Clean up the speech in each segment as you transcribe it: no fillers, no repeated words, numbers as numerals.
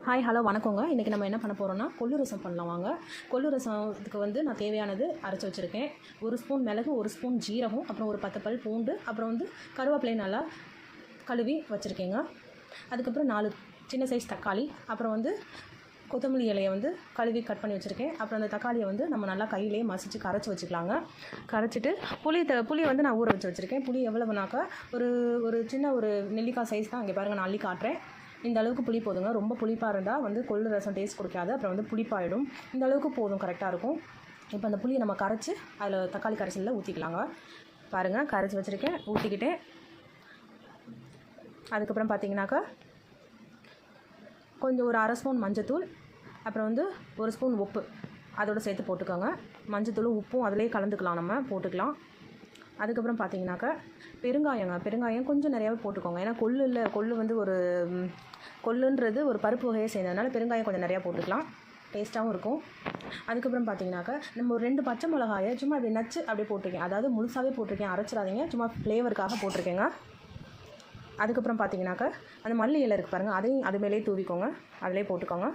Hi hello வணக்கங்க. இன்றைக்கி நம்ம என்ன பண்ண போகிறோம்னா கொள்ளு ரசம் பண்ணலாம் வாங்க. கொள்ளு ரசத்துக்கு வந்து நான் தேவையானது அரைச்சி வச்சுருக்கேன். 1 ஸ்பூன் மிளகு, 1 ஸ்பூன் ஜீரகம், அப்புறம் ஒரு 10 பல் பூண்டு, அப்புறம் வந்து கருவேப்பிலையை நல்லா கழுவி வச்சுருக்கேங்க. அதுக்கப்புறம் 4 சின்ன சைஸ் தக்காளி, அப்புறம் வந்து கொத்தமல்லி இலையை வந்து கழுவி கட் பண்ணி வச்சுருக்கேன். அப்புறம் அந்த தக்காளியை வந்து நம்ம நல்லா கையிலேயே மசித்து கரைச்சி வச்சுக்கலாங்க. கரைச்சிட்டு புளியை வந்து நான் ஊற வச்சு வச்சுருக்கேன். புளி எவ்வளவுனாக்கா ஒரு சின்ன ஒரு நெல்லிக்காய் சைஸ் தான். இங்கே பாருங்கள், நான் அள்ளி காட்டுறேன். இந்த அளவுக்கு புளி போதுங்க. ரொம்ப புளிப்பாக இருந்தால் வந்து கொள்ளு ரசம் டேஸ்ட் கொடுக்காது, அப்புறம் வந்து புளிப்பாயிடும். இந்த அளவுக்கு போதும், கரெக்டாக இருக்கும். இப்போ அந்த புளியை நம்ம கரைச்சி அதில் தக்காளி கரைசலில் ஊற்றிக்கலாங்க. பாருங்கள், கரைச்சி வச்சுருக்கேன், ஊற்றிக்கிட்டேன். அதுக்கப்புறம் பார்த்தீங்கன்னாக்கா கொஞ்சம் ஒரு 1/2 ஸ்பூன் மஞ்சத்தூள், அப்புறம் வந்து 1 ஸ்பூன் உப்பு அதோடு சேர்த்து போட்டுக்கோங்க. மஞ்சத்தூளும் உப்பும் அதிலே கலந்துக்கலாம், நம்ம போட்டுக்கலாம். அதுக்கப்புறம் பார்த்தீங்கன்னாக்கா பெருங்காயம் கொஞ்சம் நிறையாவே போட்டுக்கோங்க. ஏன்னா கொள்ளு வந்து கொள்ளுன்றது ஒரு பருப்பு வகையை சேர்ந்ததுனால பெருங்காயம் கொஞ்சம் நிறையா போட்டுக்கலாம், டேஸ்ட்டாகவும் இருக்கும். அதுக்கப்புறம் பார்த்தீங்கன்னாக்கா நம்ம ஒரு 2 பச்சை மிளகாயை சும்மா அப்படி நச்சு அப்படியே போட்டிருக்கேன். அதாவது முழுசாகவே போட்டிருக்கேன், அரைச்சிடாதீங்க, சும்மா ஃப்ளேவருக்காக போட்டிருக்கேங்க. அதுக்கப்புறம் பார்த்தீங்கன்னாக்கா அந்த மல்லி இலை இருக்குது பாருங்கள், அதையும் அது மேலேயே தூவிக்கோங்க, அதிலே போட்டுக்கோங்க.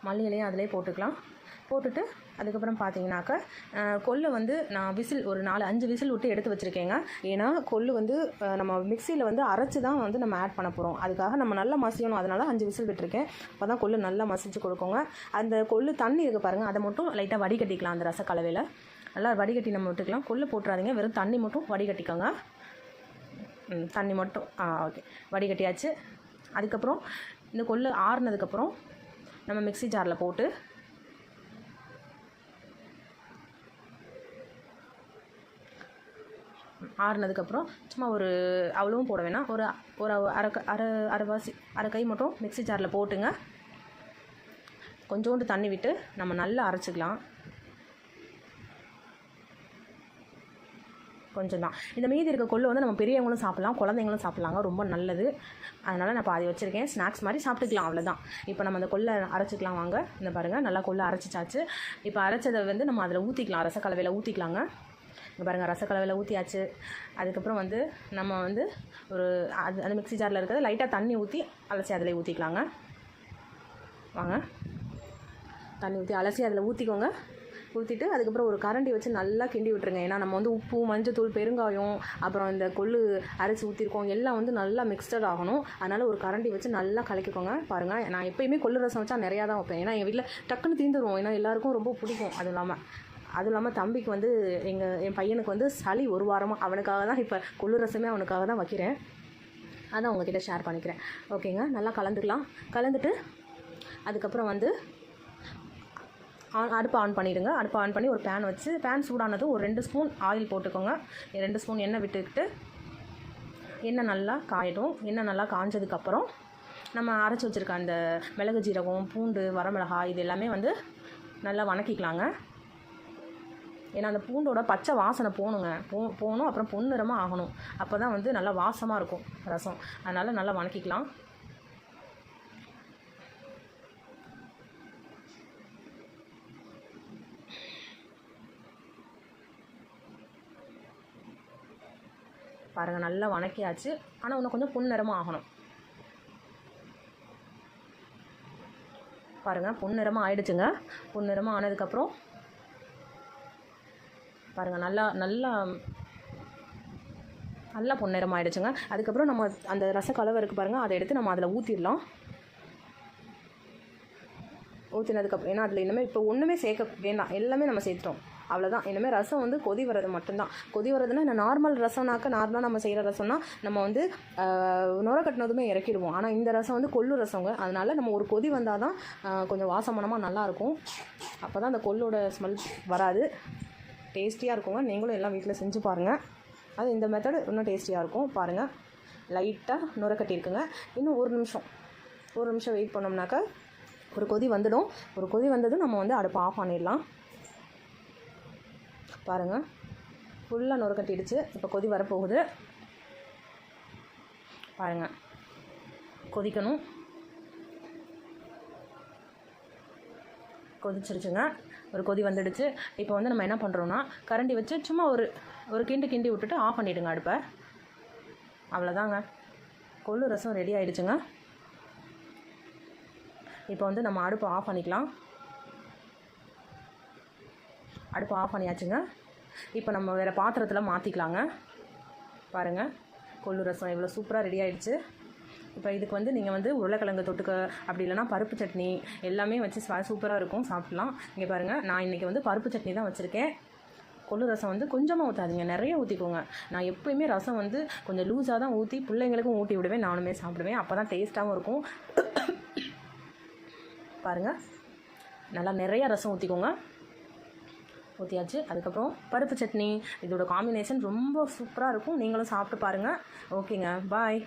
மல்லி இலையும் அதிலே போட்டுக்கலாம். போட்டுட்டு அதுக்கப்புறம் பார்த்தீங்கன்னாக்கா கொள்ளு வந்து நான் ஒரு 4-5 விசில் விட்டு எடுத்து வச்சுருக்கேங்க. ஏன்னா கொள்ளு வந்து நம்ம மிக்சியில் வந்து அரைச்சி தான் வந்து நம்ம ஆட் பண்ண போகிறோம். அதுக்காக நம்ம நல்லா மசியணும், அதனால் 5 விசில் விட்டுருக்கேன். அப்போ தான் கொள்ளு நல்லா மசிச்சு கொடுக்குங்க. அந்த கொள்ளு தண்ணி இருக்குது பாருங்கள், அதை மட்டும் லைட்டாக வடிகட்டிக்கலாம். அந்த ரசக்கலவையில் நல்லா வடிகட்டி நம்ம விட்டுக்கலாம். கொள்ளு போட்டுறாதீங்க, வெறும் தண்ணி மட்டும் வடிகட்டிக்கோங்க. தண்ணி மட்டும் ஓகே, வடிகட்டியாச்சு. அதுக்கப்புறம் இந்த கொள்ளு ஆறுனதுக்கப்புறம் நம்ம மிக்சி ஜாரில் போட்டு ஆறுனதுக்கப்புறம் சும்மா அவ்வளவும் போட வேணாம், ஒரு அரை கை மட்டும் மிக்சி ஜாரில் போட்டுங்க. கொஞ்சோண்டு தண்ணி விட்டு நம்ம நல்லா அரைச்சிக்கலாம். கொஞ்சம் தான். இந்த மீதி இருக்க கொள்ளு வந்து நம்ம பெரியவங்களும் சாப்பிட்லாம், குழந்தைங்களும் சாப்பிட்லாங்க, ரொம்ப நல்லது. அதனால் நான் பாதி வச்சுருக்கேன், ஸ்நாக்ஸ் மாதிரி சாப்பிட்டுக்கலாம், அவ்வளோதான். இப்போ நம்ம அந்த கொள்ளை அரைச்சிக்கலாம் வாங்க. இந்த பாருங்கள், நல்லா கொள்ளை அரைச்சிச்சாச்சு. இப்போ அரைச்சதை வந்து நம்ம அதில் ஊற்றிக்கலாம், ரசக்கலவையில் ஊற்றிக்கலாங்க. இங்கே பாருங்கள், ரசக்கலவையில் ஊற்றியாச்சு. அதுக்கப்புறம் வந்து நம்ம வந்து அந்த மிக்சி ஜாரில் இருக்கிறது லைட்டாக தண்ணி ஊற்றி அலசி அதில் ஊற்றிக்கலாங்க. வாங்க, தண்ணி ஊற்றி அலசி அதில் ஊற்றிக்கோங்க. ஊற்றிட்டு அதுக்கப்புறம் ஒரு கரண்டி வச்சு நல்லா கிண்டி விட்டுருங்க. ஏன்னா நம்ம வந்து உப்பு, மஞ்சத்தூள், பெருங்காயம், அப்புறம் இந்த கொள்ளு அரைச்சி ஊற்றிருக்கோம், எல்லாம் வந்து நல்லா மிக்ஸ்டட் ஆகணும். அதனால் ஒரு கரண்டி வச்சு நல்லா கலக்கிக்கோங்க. பாருங்கள், நான் எப்போயுமே கொள்ளு ரசம் வச்சா நிறையா தான் வைப்பேன். ஏன்னா எங்கள் வீட்டில் டக்குன்னு தீந்துடும், ஏன்னா எல்லாேருக்கும் ரொம்ப பிடிக்கும். அதுவும் இல்லாமல் தம்பிக்கு வந்து என் பையனுக்கு வந்து சளி 1 வாரமாக, அவனுக்காக தான் இப்போ கொள்ளு ரசமே அவனுக்காக தான் வைக்கிறேன். அதான் உங்ககிட்ட ஷேர் பண்ணிக்கிறேன். ஓகேங்க, நல்லா கலந்துக்கலாம். கலந்துட்டு அதுக்கப்புறம் வந்து அடுப்பை ஆன் பண்ணிவிடுங்க. அடுப்பை ஆன் பண்ணி ஒரு பேன் வச்சு, பேன் சூடானதும் ஒரு 2 ஸ்பூன் ஆயில் போட்டுக்கோங்க. 2 ஸ்பூன் எண்ணெய் விட்டுக்கிட்டு எண்ணெய் நல்லா காயட்டும். எண்ணெய் நல்லா காஞ்சதுக்கப்புறம் நம்ம அரைச்சி வச்சுருக்க அந்த மிளகு, ஜீரகம், பூண்டு, வரமிளகாய் இது எல்லாமே வந்து நல்லா வணக்கிக்கலாங்க. ஏன்னா அந்த பூண்டோட பச்சை வாசனை போகணும், அப்புறம் பொன்னிறமாக ஆகணும். அப்போ தான் வந்து நல்லா வாசமாக இருக்கும் ரசம். அதனால் நல்லா வணக்கிக்கலாம். பாருங்கள், நல்லா வணக்கியாச்சு. ஆனால் இன்னும் கொஞ்சம் பொன்னிறமாக ஆகணும். பாருங்கள், பொன்னிறமாக ஆயிடுச்சுங்க. பொன்னிறமாக ஆனதுக்கப்புறம் பாருங்கள், நல்லா பொன்னிறமாக ஆயிடுச்சுங்க. அதுக்கப்புறம் நம்ம அந்த ரசக்கலவை இருக்குது பாருங்கள், அதை எடுத்து நம்ம அதில் ஊற்றிடலாம். ஊற்றினதுக்கப்புறம் ஏன்னா அதில் இனிமேல் இப்போ ஒன்றுமே சேர்க்க வேண்டாம், எல்லாமே நம்ம சேர்த்துட்டோம், அவ்வளோதான். இனிமேல் ரசம் வந்து கொதி வர்றது மட்டும்தான். கொதி வர்றதுன்னா இந்த நார்மல் ரசம்னாக்க, நார்மலாக நம்ம செய்கிற ரசம்னா நம்ம வந்து நுர கட்டினதுமே இறக்கிடுவோம். ஆனால் இந்த ரசம் வந்து கொள்ளு ரசங்க, அதனால் நம்ம ஒரு கொதி வந்தால் தான் கொஞ்சம் வாசமானமாக நல்லாயிருக்கும். அப்போ தான் அந்த கொள்ளோட ஸ்மெல் வராது, டேஸ்டியாக இருக்குங்க. நீங்களும் எல்லாம் வீட்டில் செஞ்சு பாருங்கள். அது இந்த மெத்தடு இன்னும் டேஸ்டியாக இருக்கும். பாருங்கள், லைட்டாக நுர கட்டியிருக்குங்க. இன்னும் ஒரு நிமிஷம் வெயிட் பண்ணோம்னாக்கா ஒரு கொதி வந்துடும். ஒரு கொதி வந்ததும் நம்ம வந்து அடுப்பை ஆஃப் பண்ணிடலாம். பாருங்கள், ஃபுல்லாக நுர கட்டிடுச்சு. இப்போ கொதி வரப்போகுது. பாருங்கள், கொதிக்கணும். கொதிச்சிருச்சுங்க, ஒரு கொதி வந்துடுச்சு. இப்போ வந்து நம்ம என்ன பண்ணுறோன்னா, கரண்டி வச்சு சும்மா ஒரு கிண்டி விட்டுட்டு ஆஃப் பண்ணிவிடுங்க அடுப்பை. அவ்வளோதாங்க, கொள்ளு ரசம் ரெடி ஆகிடுச்சுங்க. இப்போ வந்து நம்ம அடுப்பை ஆஃப் பண்ணிக்கலாம். அடுப்பை ஆஃப் பண்ணியாச்சுங்க. இப்போ நம்ம வேறு பாத்திரத்தில் மாற்றிக்கலாங்க. பாருங்கள், கொள்ளு ரசம் எவ்வளோ சூப்பராக ரெடி ஆகிடுச்சு. இப்போ இதுக்கு வந்து நீங்கள் வந்து உருளைக்கிழங்கு தொட்டுக்க, அப்படி இல்லைனா பருப்பு சட்னி எல்லாமே வச்சு சூப்பராக இருக்கும், சாப்பிட்லாம். இங்கே பாருங்கள், நான் இன்றைக்கி வந்து பருப்பு சட்னி தான் வச்சுருக்கேன். கொள்ளு ரசம் வந்து கொஞ்சமாக ஊற்றாதீங்க, நிறைய ஊற்றிக்கோங்க. நான் எப்போயுமே ரசம் வந்து கொஞ்சம் லூஸாக தான் ஊற்றி பிள்ளைங்களுக்கும் ஊட்டி விடுவேன், நானுமே சாப்பிடுவேன். அப்போ தான் டேஸ்ட்டாகவும் இருக்கும். பாருங்கள், நல்லா நிறையா ரசம் ஊற்றிக்கோங்க. ஊற்றியாச்சு. அதுக்கப்புறம் பருப்பு சட்னி, இதோட காம்பினேஷன் ரொம்ப சூப்பராக இருக்கும். நீங்களும் சாப்பிட்டு பாருங்கள். ஓகேங்க, பாய்.